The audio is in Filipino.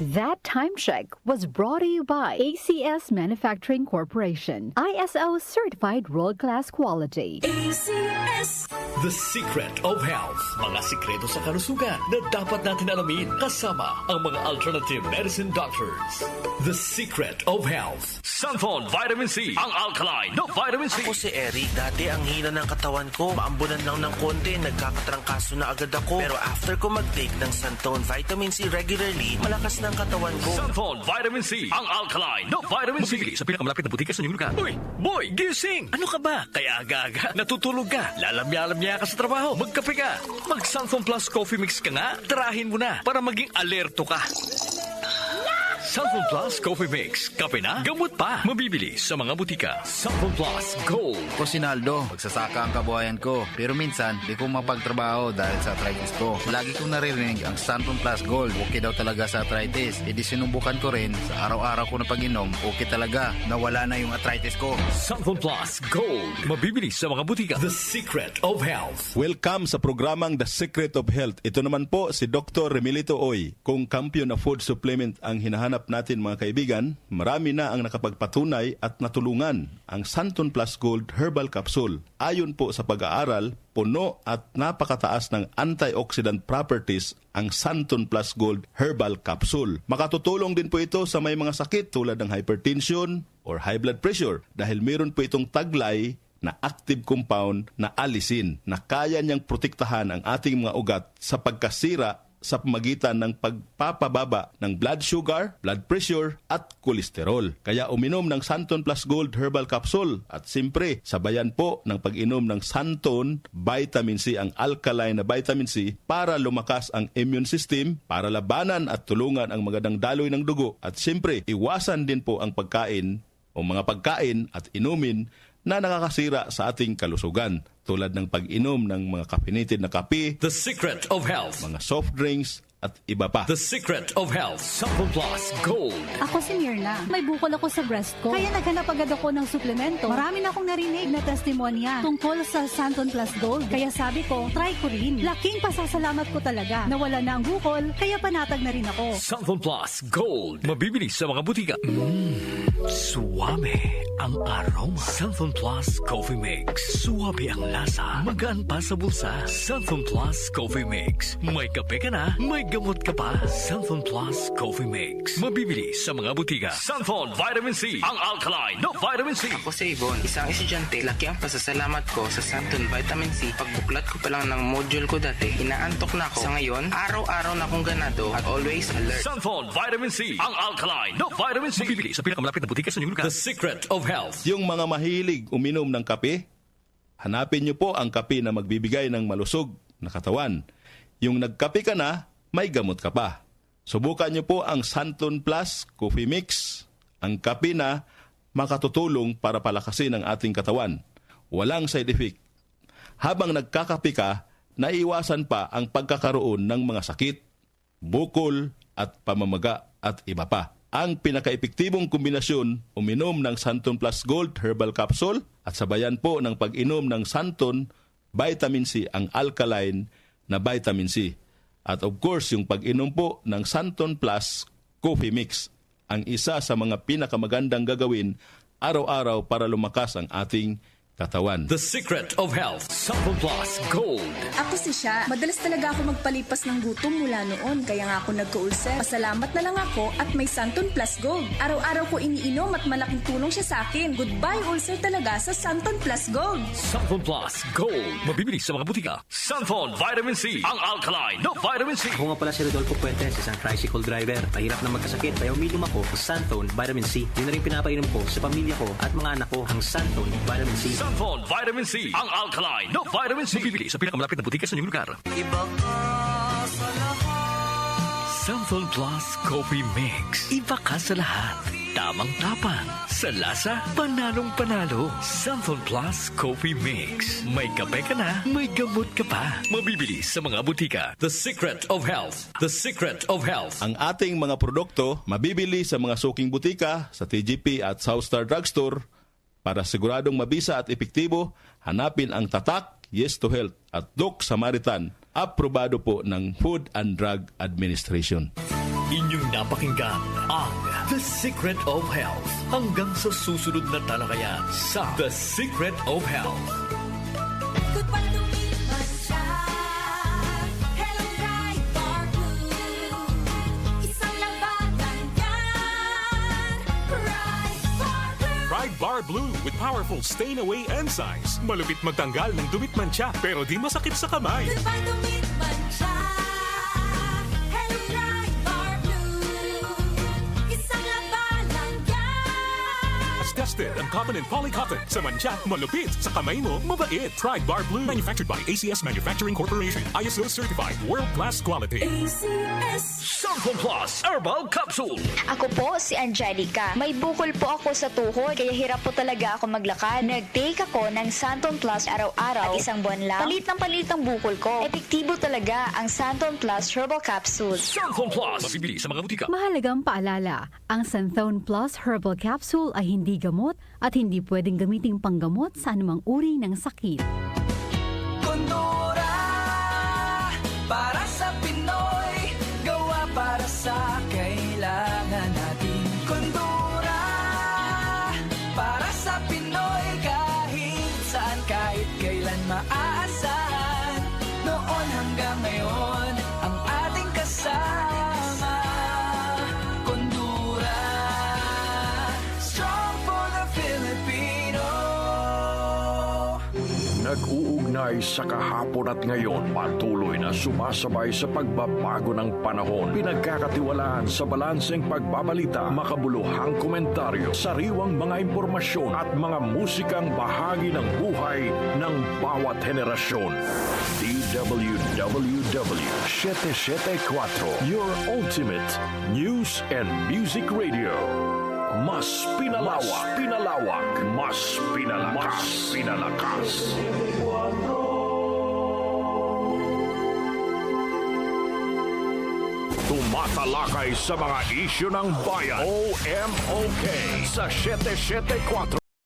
That time check was brought to you by ACS Manufacturing Corporation, ISO certified world-class quality. ACS. The Secret of Health. Mga sikreto sa kalusugan na dapat natin alamin kasama ang mga alternative medicine doctors. The Secret of Health. Sunflon Vitamin C. Ang alkaline na vitamin C. Ako si Eric. Dati ang hina ng katawan ko. Maambunan lang ng konti. Nagkakatrangkaso na agad ako. Pero after ko mag-take ng Sunflon Vitamin C regularly, malakas ng katawan ko. Sunflon Vitamin C. Ang alkaline na vitamin C. Mabibili sa pinakamalapit na butika sa inyong lugar. Uy! Boy! Gising! Ano ka ba? Kaya aga-aga. Natutulog ka. Lalamya-lamya ka sa trabaho. Magkape ka. Mag-Sunflon Plus Coffee Mix ka nga. Tarahin mo na para maging alerto ka. Sunflon Plus Coffee Mix. Kape na, gamot pa. Mabibili sa mga butika. Sunflon Plus Gold. Ako si Naldo, magsasaka ang kabuhayan ko. Pero minsan, di ko mapagtrabaho dahil sa arthritis ko. Lagi kong naririnig ang Sunflon Plus Gold. Okay daw talaga sa arthritis. E di sinubukan ko rin. Sa araw-araw ko na pag-inom, okay talaga. Nawala na yung arthritis ko. Sunflon Plus Gold. Mabibili sa mga butika. The Secret of Health. Welcome sa programang The Secret of Health. Ito naman po si Dr. Remilito Oy. Kung kampiyon na food supplement ang hinahanap natin mga kaibigan, marami na ang nakapagpatunay at natulungan ang Sunflon Plus Gold Herbal Capsule. Ayon po sa pag-aaral, puno at napakataas ng antioxidant properties ang Sunflon Plus Gold Herbal Capsule. Makatutulong din po ito sa may mga sakit tulad ng hypertension or high blood pressure dahil meron po itong taglay na active compound na alisin na kaya niyang protektahan ang ating mga ugat sa pagkasira sa pamagitan ng pagpapababa ng blood sugar, blood pressure at kolesterol. Kaya uminom ng Sunflon Plus Gold Herbal Capsule at simpre sabayan po ng pag-inom ng Sunflon Vitamin C, ang alkaline na vitamin C para lumakas ang immune system, para labanan at tulungan ang magandang daloy ng dugo at simpre iwasan din po ang pagkain o mga pagkain at inumin na nakakasira sa ating kalusugan tulad ng pag-inom ng mga caffeinated na kape, The Secret of Health. mga soft drinks at iba pa. The Secret of Health. Sunflon Plus Gold. Ako si Mirna. May bukol ako sa breast ko. Kaya naghanap agad ako ng suplemento. Marami na akong narinig na testimonya tungkol sa Sunflon Plus Gold. Kaya sabi ko, try ko rin. Laking pasasalamat ko talaga. Nawala na ang bukol, kaya panatag na rin ako. Sunflon Plus Gold. Mabibili sa mga butika. Suwame ang aroma. Sunflon Plus Coffee Mix. Suwabe ang lasa. Magaan pa sa bulsa. Sunflon Plus Coffee Mix. May kape ka na, may gamot ka pa. Sunflon Plus Coffee Mix. Mabibili sa mga butika. Sunflon Vitamin C. Ang alkaline na vitamin C. Ako si Yvonne, isang estudyante. Laki ang pasasalamat ko sa Sunflon Vitamin C. Pagbuklat ko pa lang ng module ko dati, inaantok na ako. Sa ngayon, araw-araw na akong ganado at always alert. Sunflon Vitamin C. Ang alkaline na vitamin C. Mabibili sa pinakamalapit na butika sa inyong lugar. The Secret of Health. Yung mga mahilig uminom ng kape, hanapin niyo po ang kape na magbibigay ng malusog na katawan. Yung nagkape ka na, may gamot ka pa. Subukan niyo po ang Sunflon Plus Coffee Mix, ang kape na makatutulong para palakasin ang ating katawan. Walang side effect. Habang nagkakape ka, naiwasan pa ang pagkakaroon ng mga sakit, bukol at pamamaga at iba pa. Ang pinaka-epektibong kombinasyon, uminom ng Sunflon Plus Gold Herbal Capsule at sabayan po ng pag-inom ng Sunflon Vitamin C, ang alkaline na vitamin C. At of course, yung pag-inom po ng Sunflon Plus Coffee Mix, ang isa sa mga pinakamagandang gagawin araw-araw para lumakas ang ating katawan. The Secret of Health. Sunflon Plus Gold. Ako si Sha. Madalas talaga ako magpalipas ng gutom mula noon. Kaya nga ako nagka-ulcer. Pasalamat na lang ako at may Sunflon Plus Gold. Araw-araw ko iniinom at malaking tulong siya sa akin. Goodbye ulcer talaga sa Sunflon Plus Gold. Sunflon Plus Gold. Mabibili sa mga butika. Sunflon Vitamin C. Ang alkaline na vitamin C. Ako nga pala si Rodolfo Puentes, isang tricycle driver. Mahirap na magkasakit, kaya uminom ako sa Sunflon Vitamin C. Yun na rin pinapainom ko sa pamilya ko at mga anak ko ang Sunflon Vitamin C. Sunflon Vitamin C. Ang alkaline na vitamin C. Mabibili sa pinakamalapit na butika sa inyong lugar. Iba ka sa lahat. Sunflon Plus Coffee Mix. Iba ka sa lahat. Tamang tapang. Sa lasa, panalong-panalo. Sunflon Plus Coffee Mix. May kape ka na, may gamot ka pa. Mabibili sa mga butika. The Secret of Health. The Secret of Health. Ang ating mga produkto mabibili sa mga suking butika, sa TGP at Southstar Drugstore. Para siguradong mabisa at epektibo, hanapin ang tatak Yes to Health at Doc Samaritan, aprobado po ng Food and Drug Administration. Inyong napakinggan ang The Secret of Health. Hanggang sa susunod na talakayan sa The Secret of Health. Kapag lumipas siya, Hello Pride Bar Blue. Isang labanan yan, Pride Bar Blue. Pride Bar Blue with powerful stain-away enzymes. Malupit magtanggal ng dumit mancha pero di masakit sa kamay. Kapag lumipas siya, Hello Pride Bar Blue. Isang labanan yan. As tested ang cotton and polycotton. Sa mancha, malupit. Sa kamay mo, mabait. Pride Bar Blue. Manufactured by ACS Manufacturing Corporation. ISO certified. World-class quality. ACS. Santon Plus Herbal Capsule. Ako po si Angelica. May bukol po ako sa tuhod, kaya hirap po talaga ako maglakad. Nag-take ako ng Santon Plus araw-araw at isang buwan lang. Palit ang bukol ko. Epektibo talaga ang Santon Plus Herbal Capsule. Santon Plus. Mabibili sa mga butika. Mahalagang paalala, ang Santhone Plus Herbal Capsule ay hindi gamot at hindi pwedeng gamiting panggamot sa anumang uri ng sakit. Kondora, para sa Pinoy, gawa para sa kailangan natin. Kondora, para sa Pinoy, kahit saan, kahit kailan maaasahan. Noon hanggang ngayon, ang ating kasama. Kondora, strong for the Filipino. Nag-uugnay sa kahapon at ngayon, patuloy na sumasabay sa pagbabago ng panahon. Pinagkakatiwalaan sa balanseng pagbabalita, makabuluhang komentaryo, sariwang mga impormasyon at mga musikang bahagi ng buhay ng bawat henerasyon. DWWW 774, your ultimate news and music radio. Mas pinalawak, mas pinalakas. Tumatalakay sa mga isyu ng bayan. OMOK sa 774